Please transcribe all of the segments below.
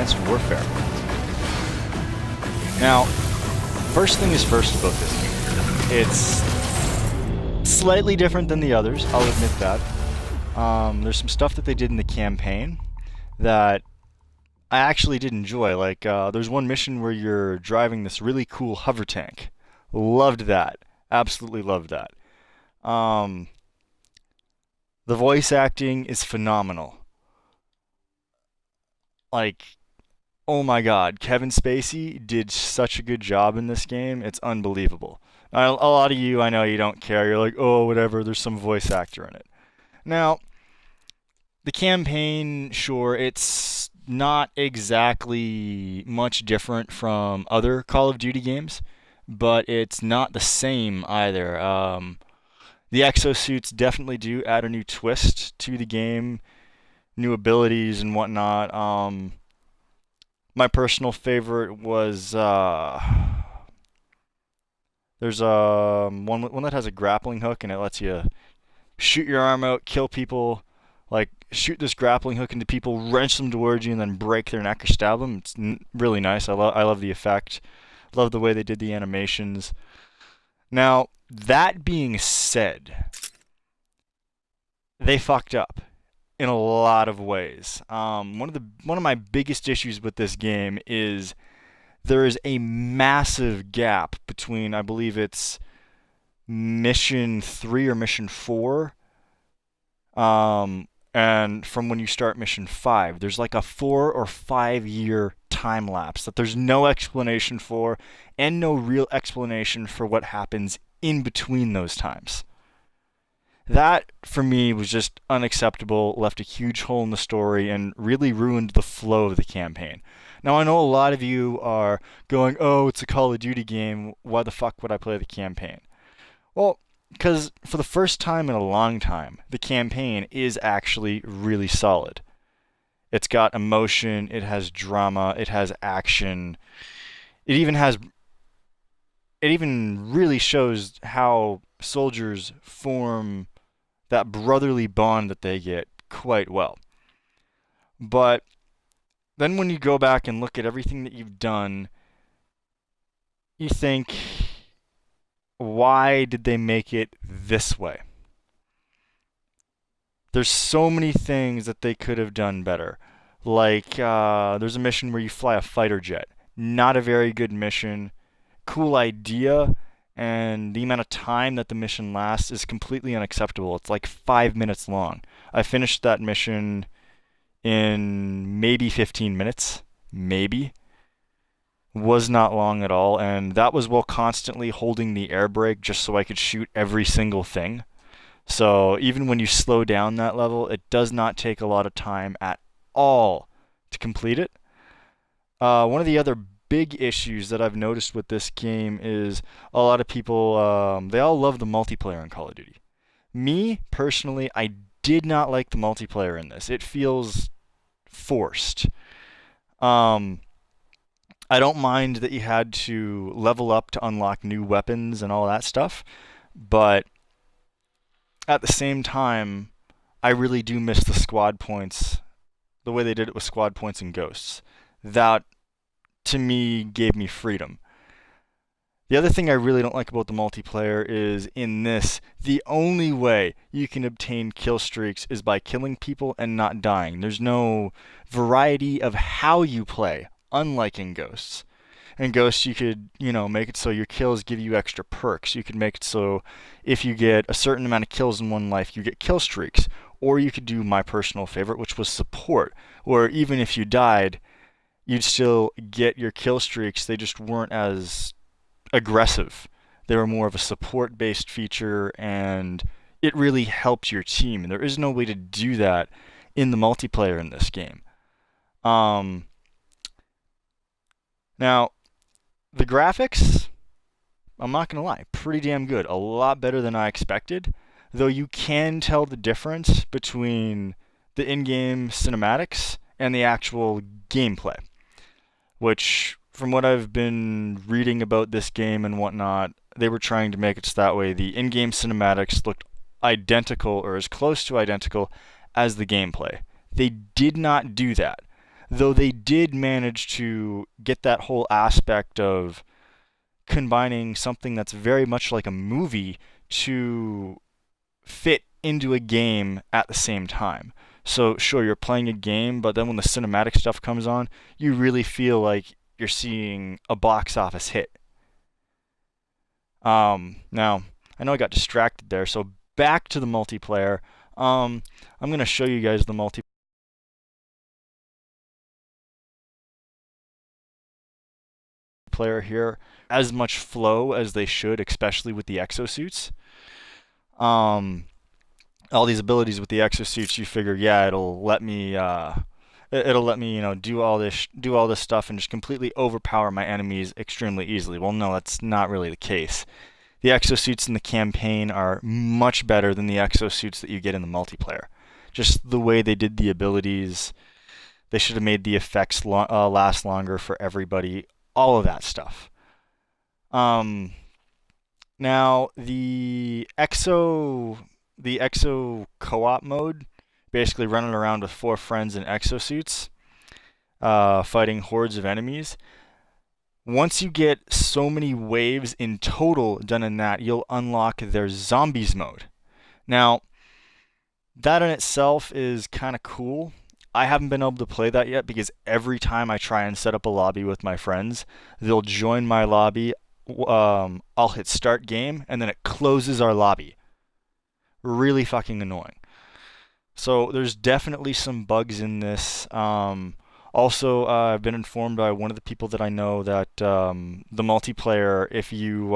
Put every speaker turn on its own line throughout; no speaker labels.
Advanced Warfare. Now, first thing is first about this game. It's slightly different than the others, I'll admit that. There's some stuff that they did in the campaign that I actually did enjoy. Like, there's one mission where you're driving this really cool hover tank. Loved that. Absolutely loved that. The voice acting is phenomenal. Like, oh my god, Kevin Spacey did such a good job in this game. It's unbelievable. A lot of you, I know you don't care. You're like, oh, whatever, there's some voice actor in it. Now, the campaign, sure, it's not exactly much different from other Call of Duty games, but it's not the same either. The exosuits definitely do add a new twist to the game, new abilities and whatnot. My personal favorite was there's one that has a grappling hook and it lets you shoot your arm out, kill people, like shoot this grappling hook into people, wrench them towards you, and then break their neck or stab them. It's really nice. I love the effect. Love the way they did the animations. Now, that being said, they fucked up in a lot of ways. One of my biggest issues with this game is there is a massive gap between, I believe it's mission 3 or mission 4, and from when you start mission 5. There's like a 4 or 5 year time lapse that there's no explanation for, and no real explanation for what happens in between those times. That, for me, was just unacceptable, left a huge hole in the story, and really ruined the flow of the campaign. Now, I know a lot of you are going, oh, it's a Call of Duty game, why the fuck would I play the campaign? Well, because for the first time in a long time, the campaign is actually really solid. It's got emotion, it has drama, it has action, it even really shows how soldiers form that brotherly bond that they get quite well. But then when you go back and look at everything that you've done, you think, why did they make it this way? There's so many things that they could have done better. Like, there's a mission where you fly a fighter jet. Not a very good mission. Cool idea, and the amount of time that the mission lasts is completely unacceptable. It's like 5 minutes long. I finished that mission in maybe 15 minutes. Maybe. Was not long at all, and that was while constantly holding the air brake just so I could shoot every single thing. So even when you slow down that level, it does not take a lot of time at all to complete it. One of the other big issues that I've noticed with this game is a lot of people, they all love the multiplayer in Call of Duty. Me, personally, I did not like the multiplayer in this. It feels forced. I don't mind that you had to level up to unlock new weapons and all that stuff, but at the same time, I really do miss the squad points, the way they did it with squad points and ghosts. That, to me, gave me freedom. The other thing I really don't like about the multiplayer is, in this, the only way you can obtain kill streaks is by killing people and not dying. There's no variety of how you play, unlike in Ghosts. In Ghosts, you could, make it so your kills give you extra perks. You could make it so if you get a certain amount of kills in one life, you get kill streaks. Or you could do my personal favorite, which was support, where even if you died, you'd still get your kill streaks. They just weren't as aggressive. They were more of a support-based feature, and it really helped your team. And there is no way to do that in the multiplayer in this game. Now, the graphics, I'm not going to lie, pretty damn good. A lot better than I expected. Though you can tell the difference between the in-game cinematics and the actual gameplay. Which, from what I've been reading about this game and whatnot, they were trying to make it so that way the in-game cinematics looked identical or as close to identical as the gameplay. They did not do that. though they did manage to get that whole aspect of combining something that's very much like a movie to fit into a game at the same time. So sure, you're playing a game, but then when the cinematic stuff comes on, you really feel like you're seeing a box office hit. Now, I know I got distracted there, so back to the multiplayer. I'm going to show you guys the multiplayer here. As much flow as they should, especially with the exosuits. All these abilities with the exosuits, you figure, yeah, it'll let me, do all this stuff and just completely overpower my enemies extremely easily. Well, no, that's not really the case. The exosuits in the campaign are much better than the exosuits that you get in the multiplayer. Just the way they did the abilities, they should have made the effects last longer for everybody. All of that stuff. Now the exo co-op mode, basically running around with 4 friends in exosuits, fighting hordes of enemies. Once you get so many waves in total done in that, you'll unlock their zombies mode. Now, that in itself is kind of cool. I haven't been able to play that yet because every time I try and set up a lobby with my friends, they'll join my lobby. I'll hit start game and then it closes our lobby. Really fucking annoying. So there's definitely some bugs in this. Also, I've been informed by one of the people that I know that the multiplayer, if you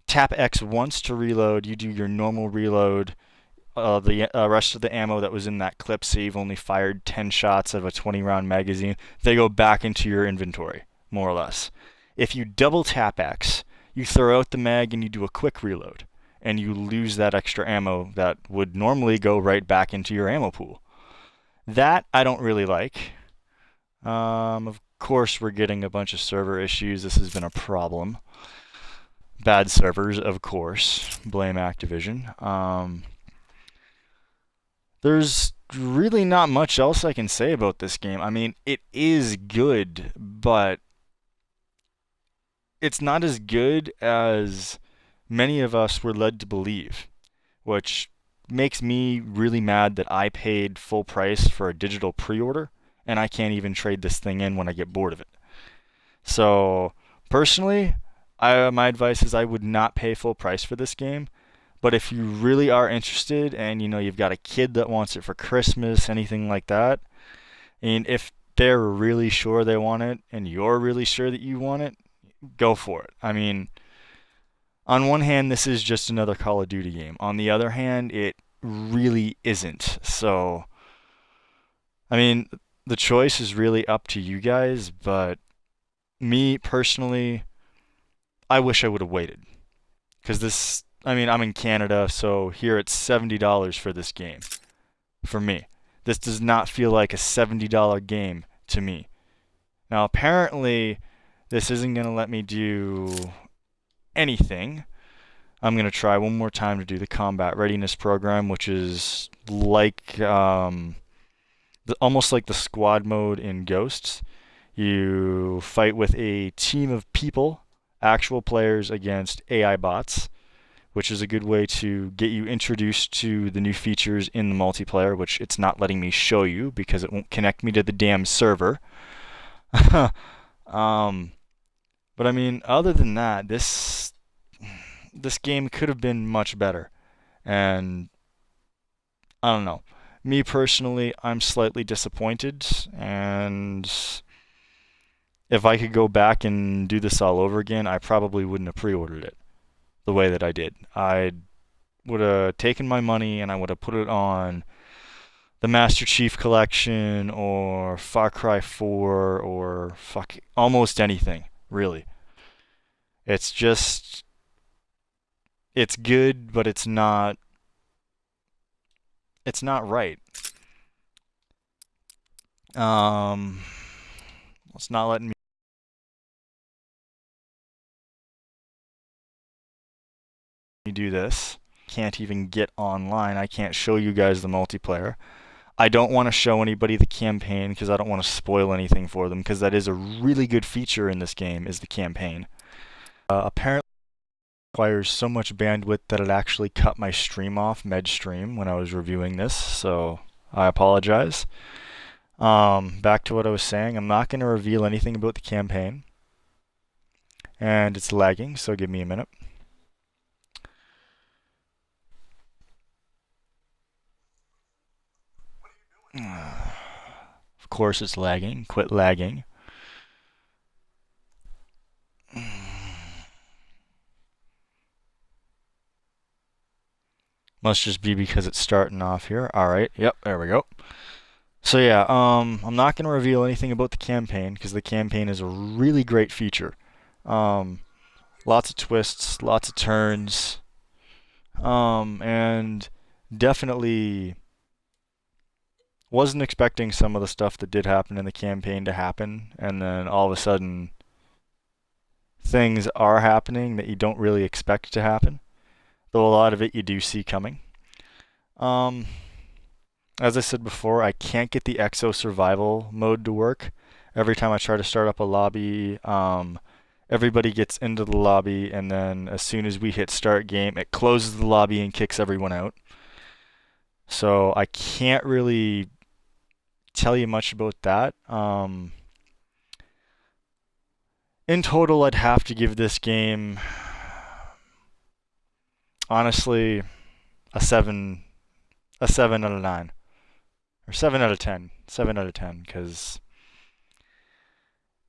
tap X once to reload, you do your normal reload. The rest of the ammo that was in that clip, say you've only fired 10 shots of a 20-round magazine, they go back into your inventory, more or less. If you double tap X, you throw out the mag and you do a quick reload, and you lose that extra ammo that would normally go right back into your ammo pool. That I don't really like. Of course, we're getting a bunch of server issues. This has been a problem. Bad servers, of course. Blame Activision. There's really not much else I can say about this game. I mean, it is good, but it's not as good as many of us were led to believe, which makes me really mad that I paid full price for a digital pre-order and I can't even trade this thing in when I get bored of it. So, personally, my advice is I would not pay full price for this game. But if you really are interested and you've got a kid that wants it for Christmas, anything like that, and if they're really sure they want it and you're really sure that you want it, go for it. I mean, on one hand, this is just another Call of Duty game. On the other hand, it really isn't. So, I mean, the choice is really up to you guys, but me personally, I wish I would have waited. Because I'm in Canada, so here it's $70 for this game. For me. This does not feel like a $70 game to me. Now, apparently, this isn't going to let me do anything. I'm going to try one more time to do the combat readiness program, which is like almost like the squad mode in Ghosts. You fight with a team of people, actual players against AI bots, which is a good way to get you introduced to the new features in the multiplayer, which it's not letting me show you because it won't connect me to the damn server. But I mean, other than that, this game could have been much better. And I don't know. Me personally, I'm slightly disappointed, and if I could go back and do this all over again, I probably wouldn't have pre-ordered it the way that I did. I would have taken my money and I would have put it on the Master Chief Collection or Far Cry 4 or almost anything, really. It's just, it's good, but it's not right. It's not letting me do this. Can't even get online. I can't show you guys the multiplayer. I don't want to show anybody the campaign because I don't want to spoil anything for them, because that is a really good feature in this game, is the campaign. Apparently it requires so much bandwidth that it actually cut my stream off mid-stream when I was reviewing this, so I apologize. Back to what I was saying, I'm not going to reveal anything about the campaign. And it's lagging, so give me a minute. Of course it's lagging. Quit lagging. Must just be because it's starting off here. Alright, yep, there we go. So yeah, I'm not going to reveal anything about the campaign because the campaign is a really great feature. Lots of twists, lots of turns, and definitely wasn't expecting some of the stuff that did happen in the campaign to happen, and then all of a sudden things are happening that you don't really expect to happen, though a lot of it you do see coming. As I said before, I can't get the Exo survival mode to work. Every time I try to start up a lobby, everybody gets into the lobby, and then as soon as we hit start game, it closes the lobby and kicks everyone out. So I can't really tell you much about that. In total, I'd have to give this game, honestly, a 7 out of 9. Or 7 out of 10. 7 out of 10, because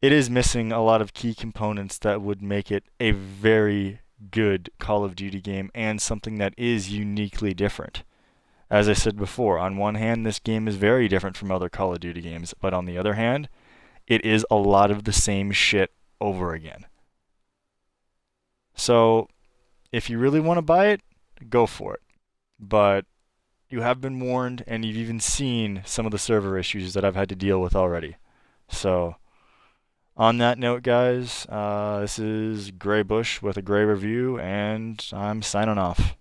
it is missing a lot of key components that would make it a very good Call of Duty game and something that is uniquely different. As I said before, on one hand, this game is very different from other Call of Duty games, but on the other hand, it is a lot of the same shit over again. So, if you really want to buy it, go for it. But you have been warned, and you've even seen some of the server issues that I've had to deal with already. So, on that note, guys, this is GreyBush with a Grey Review, and I'm signing off.